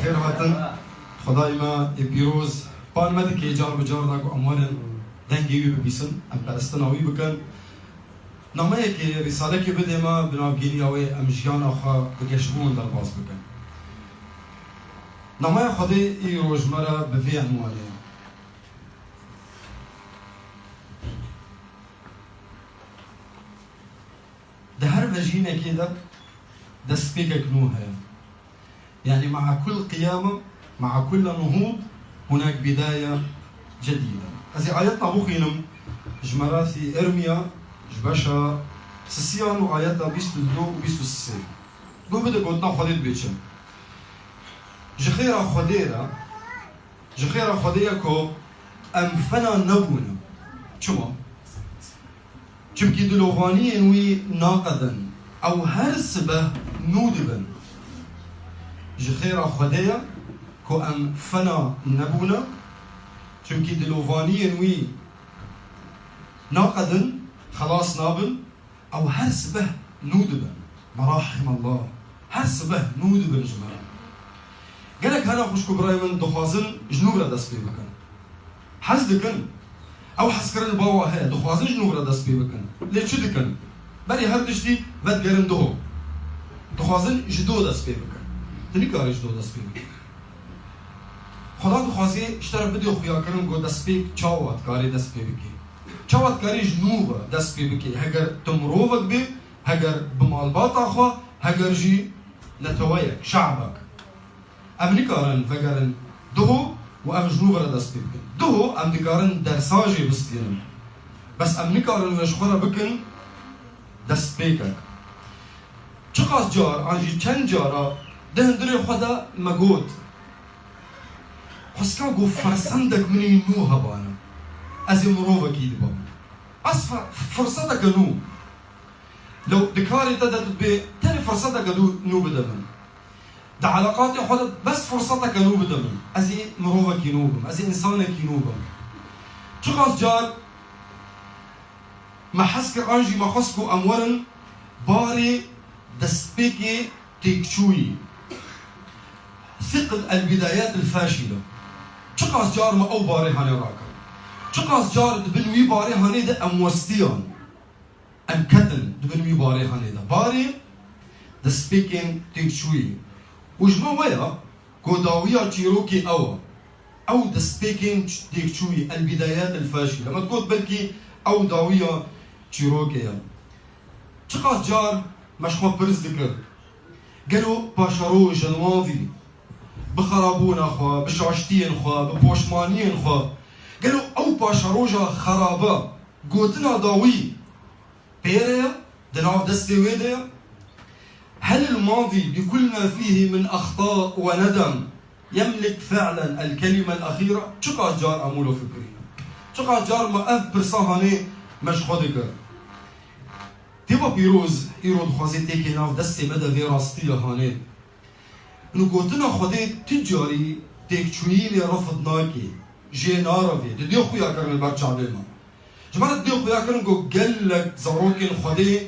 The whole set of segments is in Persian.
بخير هاتن خدای ما پیروز پان مد که جار بجار داغ اموال دنگی ببیسن ام پرستناوی بکن نامه که رساله که بده ما بنابگیری اوی امجیان آخا بگشبون در باز بکن نامه خدای ای روزمره به وی عنوانه ده هر وجهینه كده دستبيكك نوها يعني مع كل قيامة مع كل نهوض هناك بداية جديدة هذه آياتنا بوخينم جمراثي إرميا جباشا سسيان وآياتنا بيستو دو وبيستو سسي دو بدا قلتنا خديت بيتشن جخيرا خديرا كو أنفنا نبونا شما چمکی دلوغانی انوی ناقدن او هر سبه نودبن جخير خدايا كو ام فنا نبونا چمکی دلوغانی انوی ناقدن خلاص نابن او هر سبه نودبن مراحم الله هر سبه نودبن جماعة قالك هنا خوش كبراي من دخوازن جنوب را دست بي بكن حز دكن او حسكرن باوا هي دخوازن جنوب را دست بي بكن ليه شو دكن بري هر دشتي ود گرن دو دخوازن جدو دست بي بكن تني كاري جدو دست بي بكن خدا دخوازي اشترى بدي خويا كرن گو دست بي چاوات كاري دست بي بكي چاوات كاري جنوب دست بي بكي هگر تمروفك بي هگر بمالبات اخوا هگر جي نتويك شعبك ام نكارن فقرن دو وام جنوب را دست بي بكن دو ام نكارن درساجي بستيرن بس ام نكارن وشخورا بكن دست بيكك چقاس جار انجي چند جارا دهندري خدا مگوت خسكا گو فرسندك مني نو هبانا از مروفا كيد بام از فرصتك نو لو دكاري تدت بي تاني فرصتك نو بدمن ده علاقاتي خدا بس فرصتك نو بدمن ازي مروفا كي نوبم ازي انسانك كي نوبم چقاس جار ما حسكر انجي ما خسكو امورن باري دستبيكي تيكشوي ثقل البدايات الفاشلة چقاس جار ما او باري هاني راكا چقاس جار دبنوي باري هاني ده اموستيان ام كتن دبنوي باري هاني ده باري دستبيكين تيكشوي وجما ويا كوداويا تشيروكي او دستبيكين تيكشوي البدايات الفاشلة ما تقول بلكي او داويا تشيروكيا چقاس جار مشخوا برز ذكر قالوا باشروج الماضي بخرابونا خوا بشاشتين خوا ببوشمانين خوا قالوا او باشروجا خرابة قوتنا داوي بيريا دناف دستي ويديا هل الماضي بكل ما فيه من اخطاء وندم يملك فعلا الكلمة الأخيرة؟ چقاس جار امولو فكرينا چقاس جار ما اف برساهاني مشخوا ذكر تبا بيروز ايرود خوازي تيكي ناف دستي مدى في راستي هاني انو قوتنا خودي تجاري تيك چويلي رفض ناكي جي ناروي ديو خويا كرن البرچع بيما جماعة ديو خويا كرن قو قلك زروكين خودي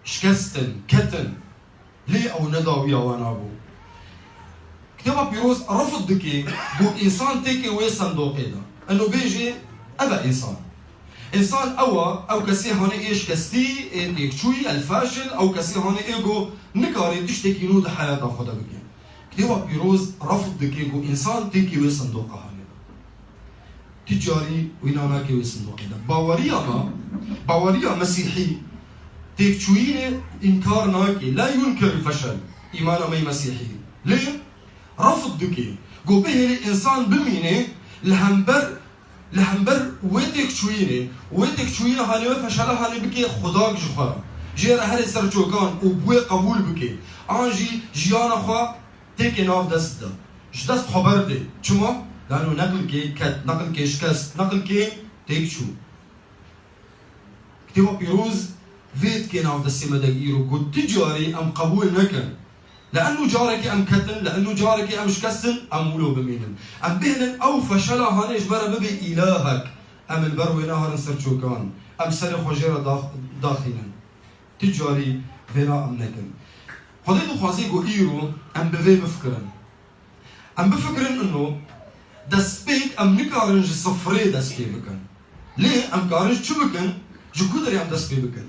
شكستن كتن ليه او نداويا وانابو كتبا بيروز رفض دكي قو انسان تيكي وي صندوقي دا انو بيجي ابا انسان او كسي هوني ايش كستي انك شوي الفاشل او كسي هوني ايجو نكاري تشتكي نود حياته خدا بكي كتبا بيروز رفض دكي قو انسان تيكي وي صندوقه هوني تجاري ويناماكي وي صندوقي دا باوريا مسيحي تيك شويني انكار ناكي لا ينكر الفشل ايمانا مي مسيحي ليه؟ رفض دكي قو به الانسان بميني لهمبر ويتك شويني هاني وفشلها هاني بكي خداك جخرا جيرا هري سرچوكان وبوي قبول بكي انجي جيانا خوا تيكي ناف دست دا جدست خبر دي چما؟ لانو نقل كي كت نقل كي شكست نقل كي تيك شو كتبا بيروز فيت كي ناف دستي مدقيرو قد تجاري ام قبول نكن لانه جارك ام كتن لانه جارك ام شكستن ام ولو بمينن ام بهنن او فشلا هاني جبر ببي الهك ام البروي نهر سرچوكان ام سر خجيره داخلن تجاري فينا ام نكن خدي خوازي قو ايرو ام بفي بفكرن ام بفكرن انه دسبيك ام نكارنج صفري دسبي بكن ليه ام كارنج شو بكن جو كودر ام دسبي بكن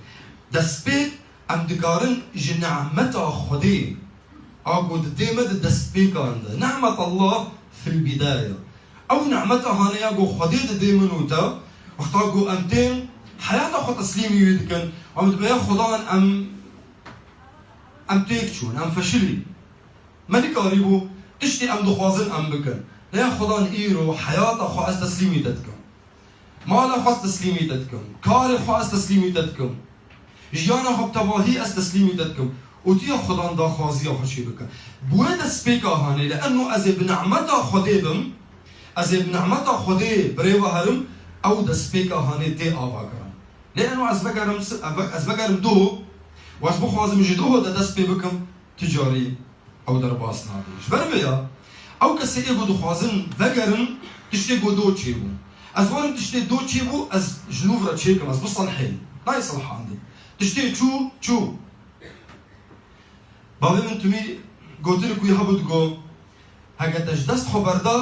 دسبيك ام دكارن جنعمتا خدي اقود ديما دسبي كارن نعمة الله في البداية او نعمتا هانيا جو خدي ديما نوتا واختاقو امتين حياة خو تسليمي يدكن ام دبيا خدان ام تيكشون ام فشلي ما دكاريبو تشتي ام دخوازن ام بكن لا خدان ايرو حياة خو از تسليمي تدكم مالا خو از تسليمي تدكم كار خو از تسليمي تدكم جيانا خو بتواهي از تسليمي تدكم وتيا خدان دا خوازيا خشي بكن بويدا سبيكا هاني لانه از بنعمتا خدي بم از بنعمتا خدي بريوا هرم او دا سبيكا هاني تي آوا كرم لانه از بقرم دو واز بخوازم جدوه دا دست بكم تجاري او درباس ناديش برميا او كسي ايغو دخوازن بقرم تشتي قو دو تشيبو از وارم تشتي دو تشيبو از جنوف را تشيكم از بصلحين لا يصلح عندي تشتي تشو بابي من تمي قوتلك ويهبو تقو هكا تجدست خبردا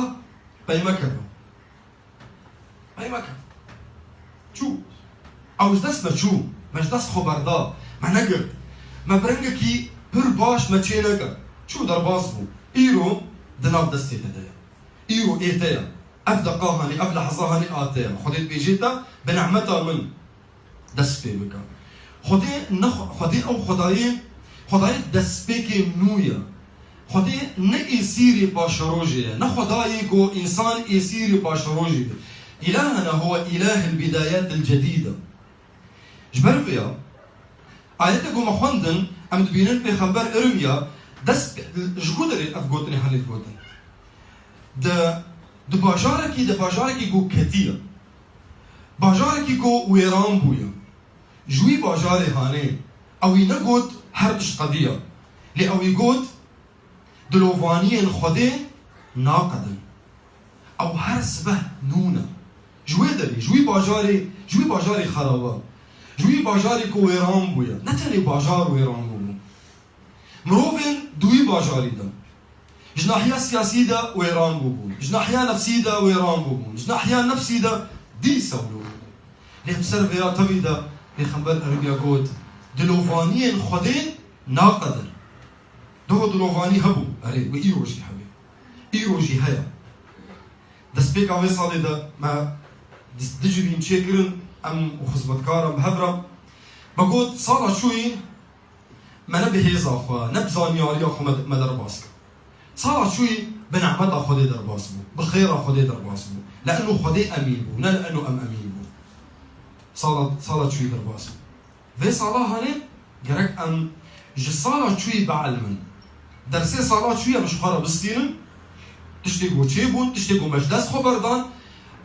باي مكرو شو او جدست ما شو ما جدست خبردا ما نقر ما برنجكي بر باش ما تشينك شو درباس بو ايرو دناف دستي تدايا ايرو ايتايا افدا قاهاني افدا حظاهاني اتايا خديت بيجيتا بنعمتها من دست بي بكا خدي او خداي دست بيكي منويا خدي نه يصيري باشروجي نه خداي جو انسان يصيري باشروجي الهنا هو اله البدايات الجديده جبر فيها آيات جو مخندن ام تبينن بخبر ارميا دس جودري افغوتني هانيت غوتن د باجاركي جو كتير باجاركي جو ويران بويا جوي باجاري هاني او ينقود هردش قضيه لي او يقود دلوفانيين خدين ناقدا او هرسبه نونا جوي باجاري خرابه جوي باجاري كو ويران بويا نتاني باجار ويران بويا مروفين دوي باجاري دا جناحيا سياسي دا ويران بويا جناحيا نفسي دا ويران بويا جناحيا نفسي دا دي سولو ليه بسرف يا طوي دا ليه خنبر اربيا قود دلوفانيين خدين ناقدر دلوفاني هبو اري وإيروجي حبيب إيروجي هيا دسبيك عوي صالي دا ما دجرين شاكرن ام وخزمتكارم بهبرة بقول صار شوي ما نبي هيزا اخوا نبزان ياري اخو ما درباسك صار شوي بنعمتها خدي درباسبو بخيرها خدي درباسبو لانه خدي امين بو لا لانه امين بو صارت شوي درباسبو في صلاة هاني جرك ام صارت شوي بعلمن درسي صارت شوي مش خرا بستينن تشتيقو تشيبون تشتيقو مجلس خبردان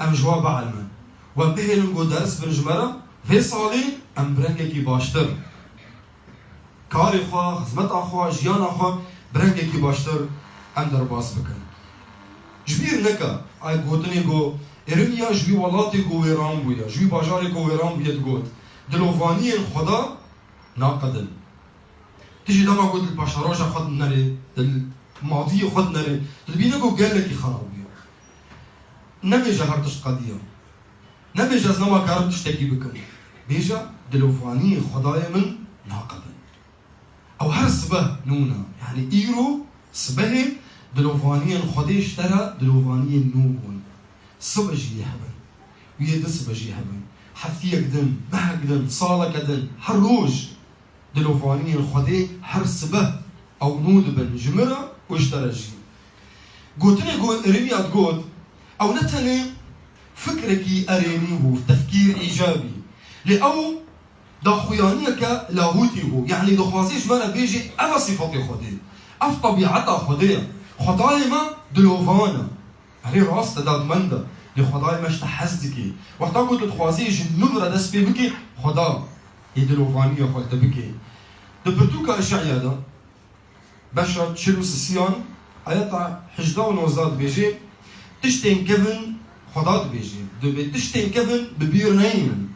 ام جواب بعلمن وبهلن جو درس بنجمرة في صالي ام برنجكي باشتر كاري خوا خدمت اخوا جيان اخوا برنجكي باشتر ام درباس بكن جبير نكا اي قوتني جو ارميا جوي ولاتي جو ويران بويا جوي باجاري جو ويران بويا تقول دلوفاني الخدا ناقدن تجي لما قلت البشراجة خد نري الماضية خد نري تبينا جو قال لك خرابية نبي جهرتش قضية نبي جاز نما كارب تشتكي بكم بيجا دلوفاني خدايا من ناقدن او هر سبه نونا يعني ايرو سبه دلوفاني خدي اشترى دلوفاني نوبون سبجي يهبن ويد سبجي يهبن حثي قدم ما قدم صالة قدم حروج دلوفاني الخدي هر سبه او نود بن جمرة واشترى جي قوتني قول رميات قول او نتني فكركي أريني هو تفكير إيجابي لأو دخويانيك لاهوتي هو يعني دخوازيش مانا بيجي أفا صفاتي خدي أف طبيعتا خدي خداي ما دلوفانا هري راس تداد مندا لخداي ما اشتحزدكي وقتا قلت دخوازيش النمرة دس بيبكي خدا يدلوفانية خلت بكي دبرتوكا إشعيا دا باشا تشيلوس السيان آياتا حجدا ونوزاد بيجي تشتين كيفن خدات بيجي دبي تشتين كيفن ببير نايمن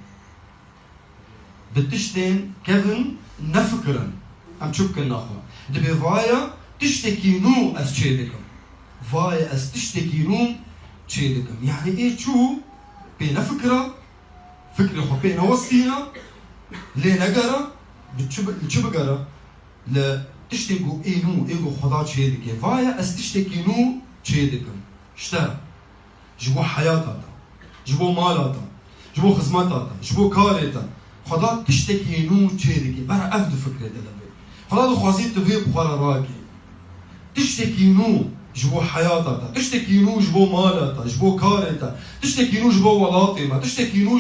بتشتين كيفن نفكرن ام تشوك النخوة دبي فايا تشتكي نو از تشيدكم فاي استشتكينو تشيدكم. يعني ايه شو بين فكرة خو بين وسطينا لنجرة بتشبجرة ل تشتكوا إيجو خدا تشيدك فاي استشتكينو تشيدكم. اشترى جبوا حياتها جبوا مالاتها جبوا خدماتها جبوا كاريتها خدا تشتكينو تشيدك برا أفد فكرة دلبي خدا خوازيت تفي بخارا راكي تشتكينو جبوا حياتها تشتكينو جبوا مالاتها جبوا كاريتها تشتكينو جبوا ولاطمة تشتكينو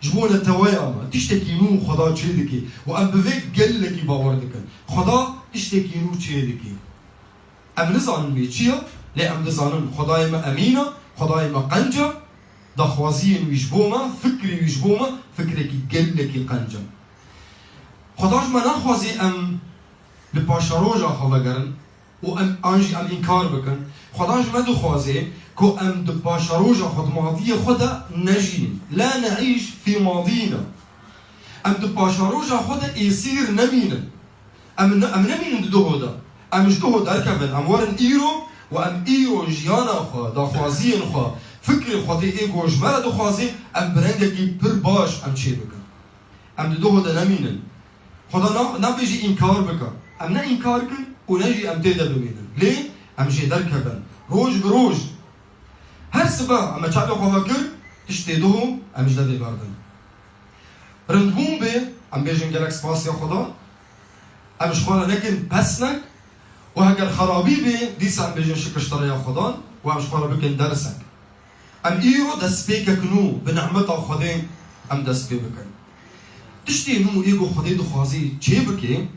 جبوا نتوايا تشتكينو خدا تشيدك وأم بفيك قلك باوردك خدا تشتكينو تشيدك أم نزعن بيتشيا لا أم نزعنن خداي ما أمينة خداي ما قنجة دخوازين ويجبوما فكري ويجبوما فكرك قلك قنجة خداش ما نخوازي أم لباشروجا خواجرن وأم أنجي أم إنكار بكن خداش ما دخوازي كو أم دباشروجا خد ماضية خدا نجين لا نعيش في ماضينا أم دباشروجا خدا يصير نمينا أم نمين دهودا أم جدهود أركبن أم ورن إيرو وأم إيرو جيانا خا دخوازين خا فكر خدي إيجو جمرة دخوازي أم برندكي برباش أم شيء بكن أم دهودا نمينا خدا نبيجي إنكار بكن أم نا إنكار كن ونجي أم تيدا بمينا ليه؟ أم جي دركبن روج بروج هر سبا أما تشعبي خواكر تشتيدوهم أم جدادي باردن رندبون بي أم بيجن جالك سباس يا خدا أم شخوانا لكن بسنك وهكذا خرابي بي ديسا أم بيجن شكشترى يا خدا وأم شخوانا بكن درسك أم إيرو دس بيكا كنو بنعمتا خدين أم دس بي بكن تشتي نو إيغو خدي دخوازي چه بكي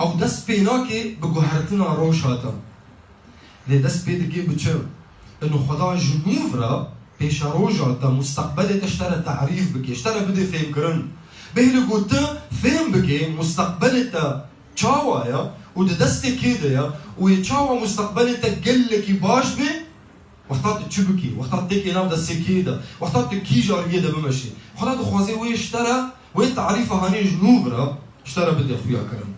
أو دس بيناكي بگوهرتنا روشاتا لي دس بيدكي بچه انه خدا جنوفرا بيش روجا تا مستقبل تشترى تعريف بكي اشترى بدي فهم كرن بهلي قلت فهم بكي مستقبل تا تشاوايا وده دستي كيدايا ويتشاوا مستقبل تا قلكي باش بي وقتات تشبكي وقتات تيكي ناو دستي كيدا وقتات كي جارية دا بمشي خدا دخوازي وي اشترى وي تعريفها هاني جنوفرا اشترى بدي اخويا كرن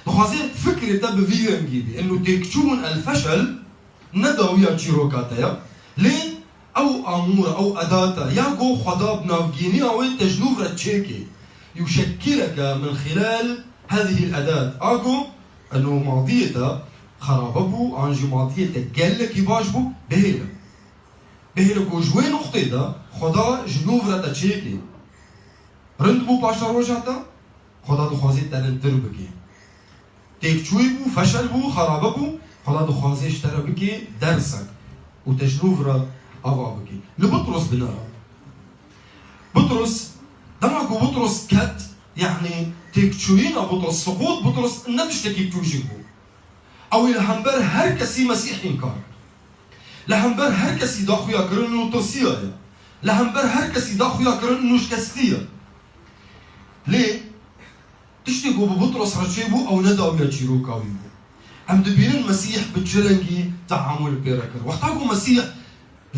دخوازي فكرة تا بفيديو مجيدي انه تكشون الفشل نداويا تشيروكاتايا لين او امور او اداتا ياغو خدا بنافجيني او تجنوف رتشيكي يشكلك من خلال هذه الاداه اغو انه ماضيته خراببو انجي ماضيته قالك باجبو بهيلا جوين نقطه خدا جنوف رتشيكي رندبو باشا روجاتا خدا دخوازي تنن تربكي تكچويبو فشلبو خراببو خدا دخوازي اشترى بكي درسك وتجنوفرا أضع بكي لبطرس بنرى بطرس دمعكو بطرس كات يعني تكتشوين بطرس سقوط بطرس نبشتكي بتوجيبو أو لهمبر هر كسي مسيح إنكار لهمبر هر كسي داخو يكرن إنه توصية لهمبر هر كسي داخو يكرن إنه شكستية ليه؟ تشتكو ببطرس رجيبو أو نداو يجيرو كاويبو هم دبين المسيح بتشرنجي تعامل بيركر وقتاكو مسيح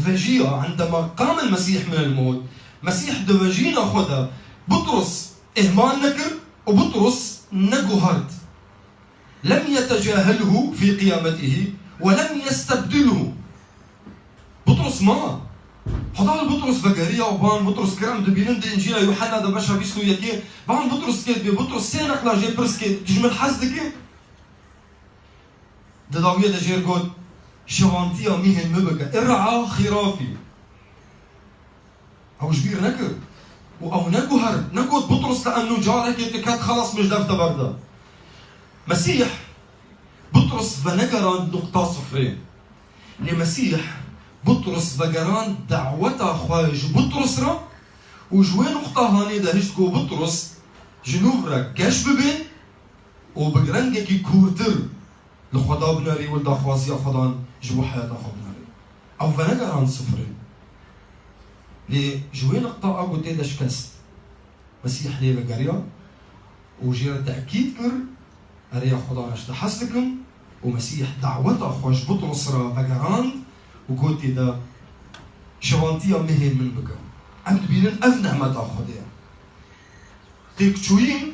فجية عندما قام المسيح من الموت مسيح دفجينا خدا بطرس إهمال نكر وبطرس نجهرت لم يتجاهله في قيامته ولم يستبدله بطرس ما خدا بطرس بقرية وبان بطرس كرام دبينن دي إنجيلا يوحنا دبشا بيسلو يكين بان بطرس كيت بطرس سينك لا جي برس كيت تجمل حزدك داوية دا جير قد شوانتيا ميهن مبكة ارعى خرافي أو جبير نكر أو نكهر نكود بطرس لأنه جارك يتكاد خلص مش دفت بردا مسيح بطرس بنقران نقطة صفرين لمسيح بطرس بقران دعوة خواج بطرس را وجوين نقطة هاني دا هشتكو بطرس جنوب را كاش ببين وبقرنجي كورتر لخدا بناري ولدا خوازيا خدان جبو حياة خو بناري أو فنقران صفرين لي جوي نقطة أبو تيدا شكست مسيح لي بقريا وجير تأكيد كر أريا خدا نشتا حسلكم ومسيح دعوة خوش بطرس را بقران وقلت دا شوانتيا مهن من بكم عمد بينن أفنع ما تاخدها تيكتشوين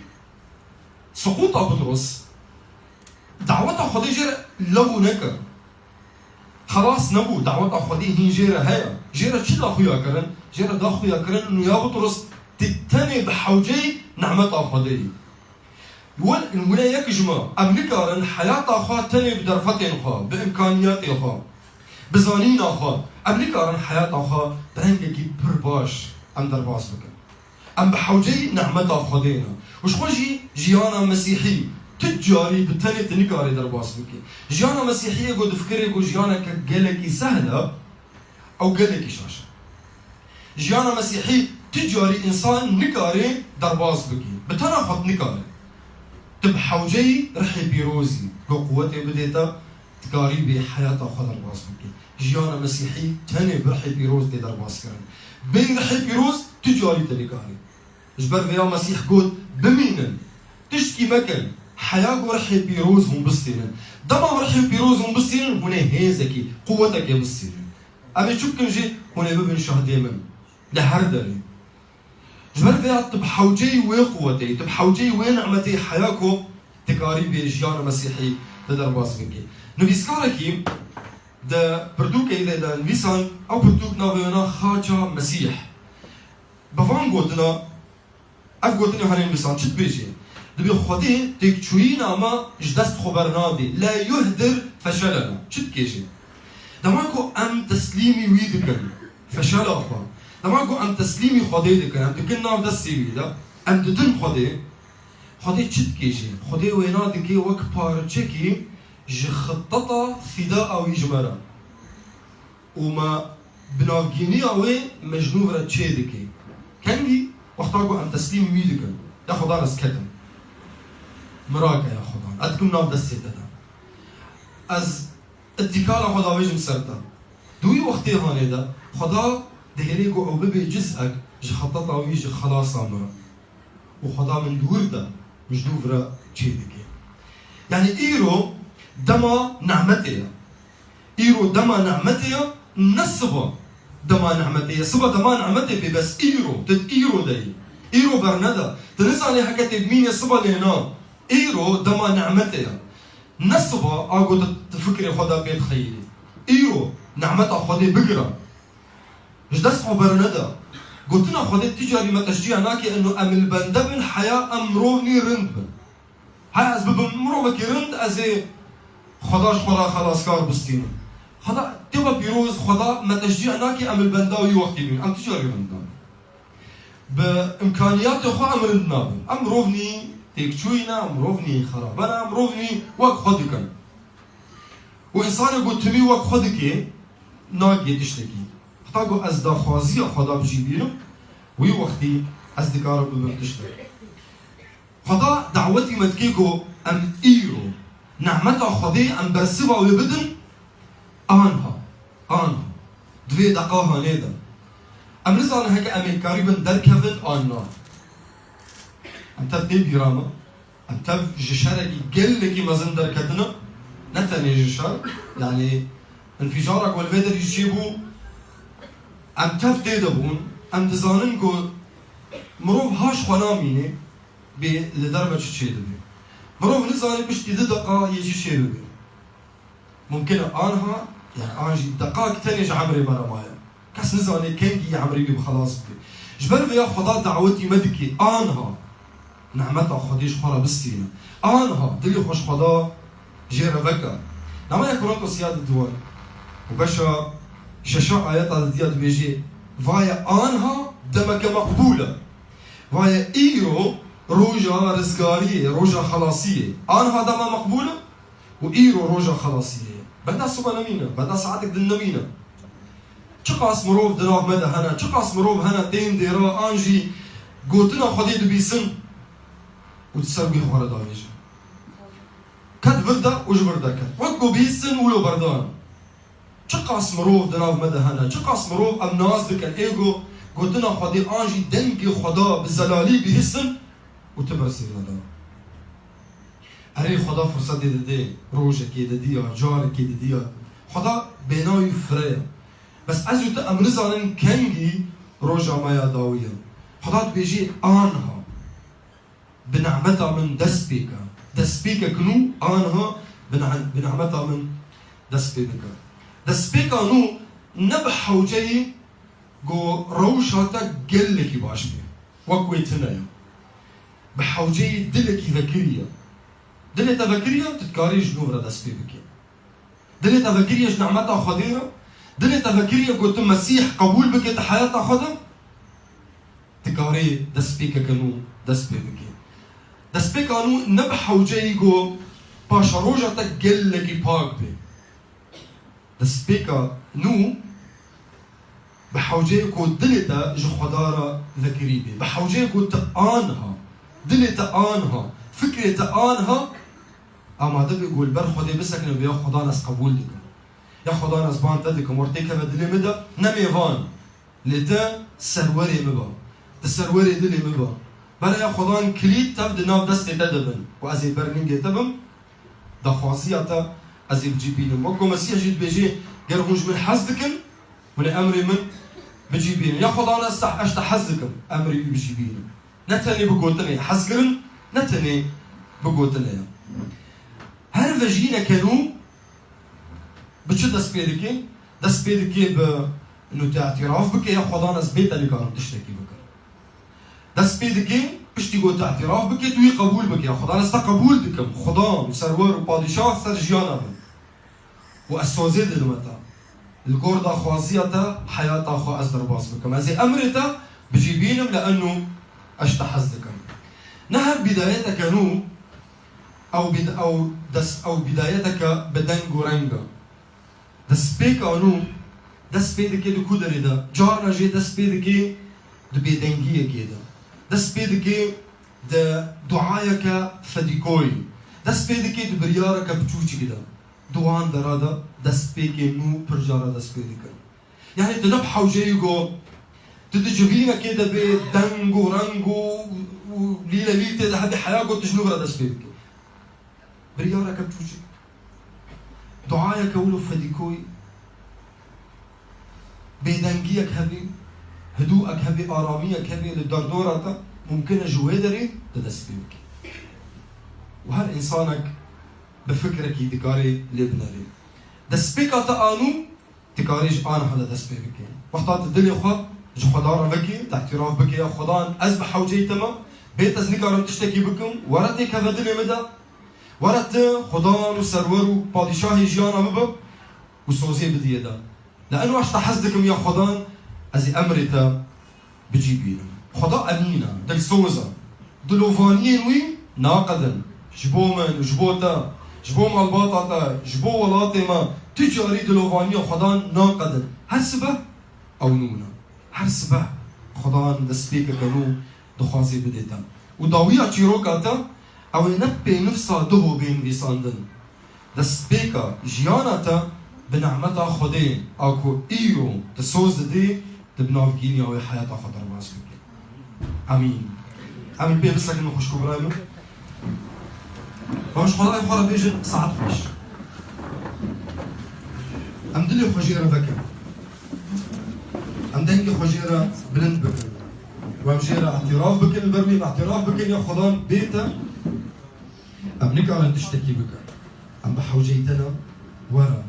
سقوط بطرس دعوة خديجة لو نكر خلاص نبو دعوت خودی هین جیره هیا جیره چی دا خویا کرن جیره دا خویا کرن انو یا بطرس تتني بحوجي نعمت خودی ولا يكجما أمريكا حياة أخوة تاني بدرفتين أخوة بإمكانيات أخوة بزانين أخوة أمريكا حياة أخوة برنجي برباش أم درباس بكن أم بحوجي نعمة خدينا وش خوجي جيانا مسيحي تجاري بتاني تنكاري درباس بكن جيانا مسيحية قد فكري قد جيانا كجلكي سهلة أو جلكي شاشة جيانا مسيحي تجاري إنسان نكاري درباس بكن بتانا خد نكاري تبحوجي رحي بيروزي قوتي بديتا تقاري بحياة خضر باس بكي جيانا مسيحي تاني برحي بيروز دي در باس كرن بين رحي بيروز تجاري تاني قاري جبر فيا مسيح قول بمينن تشكي مكان حياة رحي بيروز هم بستينن دما رحي بيروز هم بستينن هنا هيزكي قوتك يا بستينن أبي شو كنجي هنا ببن شهدي من لهردري جبر فيها تبحوجي وقوتي تبحوجي ونعمتي حياكو تقاري بجيانا مسيحي تدر باس بكي نبيسكاركي دا بردوك إذا دا نبيسان أو بردوك ناوينا خاجة مسيح بفان قوتنا أف قوتنا هنين نبيسان شد بيجي دبي خودي تكتشوينا ما جدست خبرنادي لا يهدر فشلنا شد كيجي دماغو أم تسليمي ويدكن فشل أخوان دماغو أم تسليمي خودي دكن أم تكن ناو دستي ويدا أم تدن خودي شد كيجي خودي وينا دكي وك بارتشكي جي خططة فداء ويجمرة وما بنافجيني أوي مجنوبرة تشيدكي كانجي واختارقو أن تسليم ميدكن يا خدان اسكتم مراكا يا خدان أدكم ناف دستي دادا از اتكال خدا ويجم سرطة دوي وقتي هاني دا خدا دهيريقو أو ببي جزءك جي خططة ويجي خلاصة مرا وخدا من دور دا مجنوبرة تشيدكي يعني إيرو دما نعمتي إيرو دما نعمتي نصبا دما نعمتي صبا دما نعمتي بس إيرو تد إيرو داي إيرو برندا تنسى حكت بمين صبا لهنا إيرو دما نعمتي نصبا أقول تفكري خدا بيت خيري إيرو نعمتها خدا بقرا مش دسمو برندا قلت لنا خدا تجاري ما تشجيع ناكي إنه أم البندبن حياة أمروني رندبن هاي أسباب مروبك رند أزي خداش خدا خلاص كار بستينا خدا تبى بيروز خدا ما تشجيع ناكي أم البنداوي وقتي بين أم تجاري بندان بإمكانيات أخو أم رندنا أم روفني تكشوينا أم روفني خرابنا أم روفني وق خدكن وإنسان يقول تبي وق خدكي ناقي تشتكي خطاقو أز دخوازي خدا بجيبينه وي وقتي أز دكارو ببرتشتكي خدا دعوتي متكيكو أم إيرو نعمتها خدي أم برسبها ويبدن آنها دوي دقاها نيدا أم نزال هكا أمي قريبا دركفت آننا أم تف دي بيراما أم تف جشاركي قلكي مزن دركتنا نتاني جشار يعني انفجارك والفيدر يجيبو أم تف دي دبون أم تزاننكو مروف هاش خناميني لدرجة شيء دبي مروف نزاني بشتي دقة يجي شيء دبي ممكن آنها يعني آنجي دقائق تانية عمري مرة مايا كاس نزاني كينجي عمري بي بخلاص بي جبر فيا خدا دعوتي مدكي آنها نعمتها خديش خورا بستينا آنها دلي خوش خدا جيرا بكا نعم يكرونكو سيادة الدول وبشا شاشا آيات على دياد بيجي فايا آنها دمك مقبولة فايا إيرو روجا رزقارية روجا خلاصية آنها دما مقبولة وإيرو روجا خلاصية بدأ صبا نمينة بدأ ساعتك دل نمينة چقاس مروف دناغ مدى هنا چقاس مروف هنا تين ديرا آنجي قوتنا خدي دبيسن وتسوي خوارا داويجا كد بردا وج بردا كد وقو بيسن ولو بردان چقاس مروف دناغ مدى هنا چقاس مروف ام ناز بكن ايغو قوتنا خدي آنجي دنگي خدا بزلالي بيسن وتبرسي لنا هري خدا فرصة دي روجة كده دي جار كده دي خدا بناوي فريا بس أزو تأمر زانن كنجي روجة ما يداوية خدا بيجي آنها بنعمتها من دسبيكا كنو آنها بنعمتها من دسبيكا دسپیکانو نبح حوجي جو روشاتا قلكي باش بي وكوي تنايا بحوجي دلكي ذكرية دلتا ذكرية تتكاري جنوبرا دسبيبكي دلتا ذكرية جنعمتا خديرة دلتا ذكرية قلت مسيح قبول بك تحياتا خدم تكاري دسبيكا كانو دسبيبكي دسبيكانو نبح حوجي جو باشا روجاتا قلكي باك بي دسبيكا نو بحوجيكو دلتا جو خدارة ذكريبي بحوجيكو تقانها دلتا آنها فكرة آنها اما ده بيقول بر خدي بسك انه بيا خدانس قبول ديك يا خدانس بان تدك مرتيكا بدلي مدى نمي فان لتا سروري مبا تسروري دلي مبا بلا يا خدان كليت تبد ناف دستي تدبن وازي برنينجي تبم ده خاصية ازي بجيبين وكو مسيح جيت بيجي قرهوش من حزدكن ولا امري من بجيبين يا خدانس اشتحزكم امري بجيبين نتني بقولتني حزقرن نتني بقولتني هر وجينا كانوا بتشو دسبيدكي دسبيدكي انه تعتراف بك يا خدانا سبيت اللي كانوا تشتكي بك دسبيدكي باش تيقول تعتراف بك توي قبول بك يا خدانا استقبول بكم خدام سرور وبادشاه سر جيانا واسوزيد المتا الكوردا خوازيتا حياتا خو ازدر باس بكم هذه امرتا بجيبينهم لانه اشتحزكم نهر بدايتك كانوا او بدايتك بدنجو رنجا دسبيك انو دسبيدكي لكودري دا جارنا جي دسبيدكي دبيدنجيه كده دسبيدكي د دعايك فديكوي دسبيدكي دبريارك بتشوشي كده دوان درادا دسبيكي نو برجارا دسبيدك يعني تنبحوا جيجو تدجفينا كده بدنجو رنجو وليله ليله لحد حياته تجنوبرا دسبيدك بريارك بتوجي دعايك ولو فديكوي بيدنجيك هبي هدوءك هبي آراميك هبي للدردورة ممكن جوادري تدسبيك وهل إنسانك بفكرك يدكاري لبناري دسبيكا تقانو تكاريج أنا هذا دسبيك وقتات الدنيا خا جو خدارة بكي تعتراف بكي يا خدان أزبح وجيتما بيت أزنكارم تشتكي بكم ورتك هذا الدنيا مدى ورت خدان وسرور وبادشاهي جيانا مبا وسوزي بديدا لأنه أشتا حزدكم يا خدان أزي أمرتا بجيبين خدا أمينة دل سوزا دلوفانيين وي ناقدا جبو من جبوتا جبو مالباطاتا جبو ولاتي ما تجاري دلوفانية خدان ناقدا هر سبا أو نونا هر سبا خدان دسبيك كانو دخازي بديتا وداوية تيروكاتا او نبي نفسها دهو بين بيساندن دسبيكا جيانتا بنعمتا خدين اكو ايو تسوز دي تبناف جينيا وي حياتا خطر باسكي امين امين بيه بسك انو خوش كبرايمو فمش خداي خورا بيجن ساعات خوش امدلي خجيرة بكا امدنجي خجيرة بلند بكا وامجيرة اعتراف بكن البرميم اعتراف بكن يا خدان بيتا أم نقعد تشتكي بك أم بحوجيتنا ورا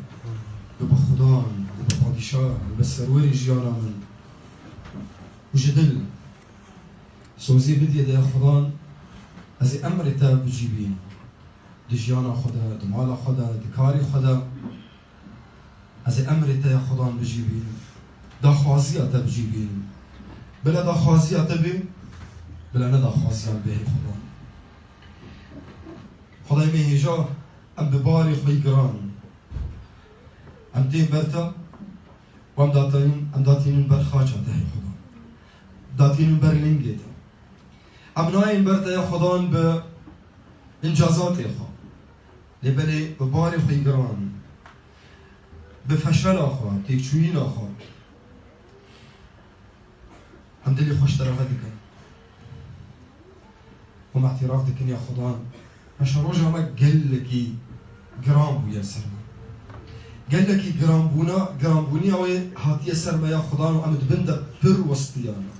ببخدان وببادشاه وبسروري جيانا من وجدل سوزي بدي يا خدان أزي أمرتا بجيبين دي جيانا خدا دي مالا خدا دي كاري خدا أزي أمرتا يا خدان بجيبين دا خوازياتا بجيبين بلا دا خوازياتا بي بلا ندا خوازيات به خدان خدای مهیجا ام بباری خوی گران ام تیم برتا و ام داتینن بر خاچه دهی خدا داتینن بر لنگیتا ام نایم برتا یا خدان به انجازات خوا لبلی بباری خوی گران به فشل خوا تیکچوین خوا ام دلی خوش طرفه دکن و اعتراف دکن یا خدان عشان روجها ما قال لك جرام بويا سرما قال لك جرام بوني او هاتيه سرما يا خدان وعمد بندا بر وسطيانا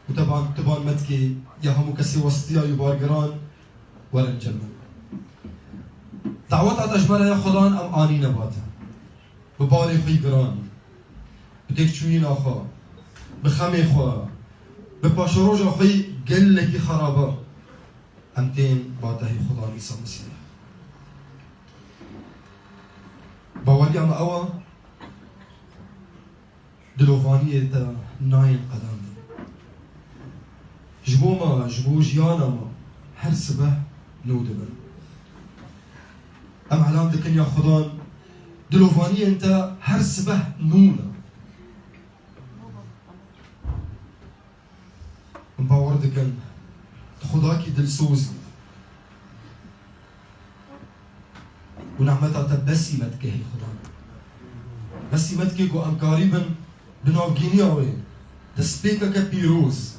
وطبعا متكي يا همو كسي وسطيا يبار جران ولا الجنة دعوات أجملها يا خدان أم آني نباتا بباري خوي گران بدك چوين آخا بخمي خوا بپاشروجا خوي گلكي خرابا امتين باتهي خدا عيسى مسيح باولي اما اوا دلوفانية تا ناين قدام جبو ما جبو جيانا ما هر سبه نودبن ام علام دكن يا خدان دلوفانية انت هر سبه نونا مباور دكن خداكي دلسوزي ونعمتها تبسي متكي هي خدان بسي متكي كو ام قريبا بناف غينيا وين تسبيكا كبيروز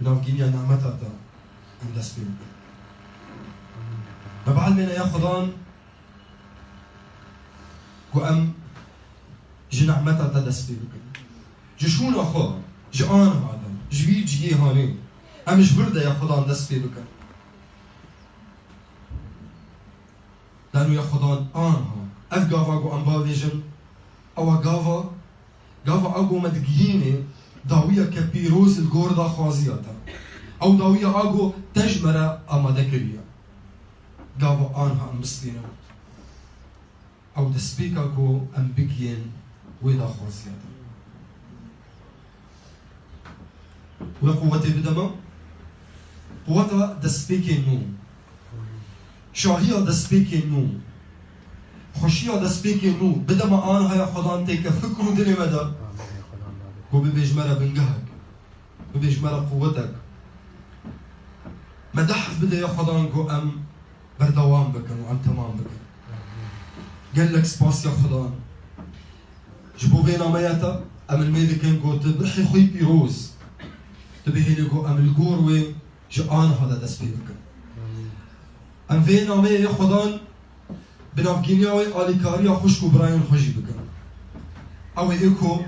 بناف غينيا نعمتها تا ام تسبيكا ما بعلمنا يا خدان كو ام جي نعمتها تا تسبيكا جشون اخو جان هذا جوي جي هاني ام جبرده يا خدان تسبيكا لانه يا خدان آنها اف غافا جو ام باويجن او غافا اگو مدگيني داوية كبيروز الغوردا خوازياتا او داوية اگو تجمرة اما دكريا غافا آنها ام بستينا او دسبيكا جو ام بكين ويدا خوازياتا ولا قوتي بدما قوتا دسبيكي نوم شاهية دسبيكي نوم خوشية دسبيكي نو بدا ما آنها يا خدان تيك فكرو دلي مدى كو ببيجمرة بنجهك ببيجمرة قوتك مدحف بدا يا خدان كو ام بردوام بكن وام تمام بكن قال لك سباس يا خدان جبو بينا مياتا ام الميدكن كو تبحي خوي بيروز تبهي لي كو ام القوروي جان هذا دسبي بكن ام فينا ميا يا خدان بنافگینیای آلیکاری خوشک و براین خوشی بکن. او ایکو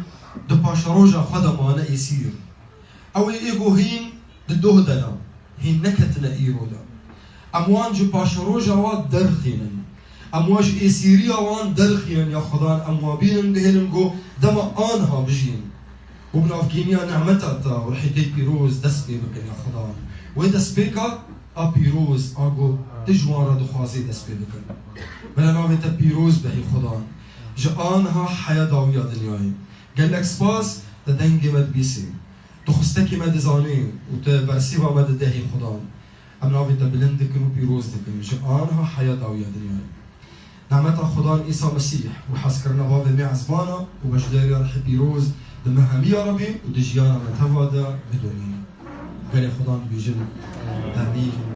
د پاشروجا خدا مانه ایسیر. او ایکو هین د دوه دنا هین نکتنا ایرودا. اموان جو پاشروجا واد درخینن. امواج ایسیریا وان درخینن یا خدان اموابینن دهنن گو دم آنها بجین. و بنافگینیا نعمتا تا و حیتی پیروز دست بی بکن یا خدان. و دست بیکا پیروز آگو تجوان را دخوازی دست بی بکن. بلا ناوی تا پیروز بهی خدا جانها حیا داویا دنیایی قال لك سپاس تا دنگی مد بیسی تو خستکی مد زانی و تا برسیوا مد دهی خدا ام ناوی تا بلند دکن و پیروز دکن جانها حیا داویا دنیایی نعمت خدا عیسی مسیح و حس کرنا باب معزبانا و بجداری رح پیروز دمهمی یا ربی و دجیانا متوادا بدونی قال خدا بیجن آمین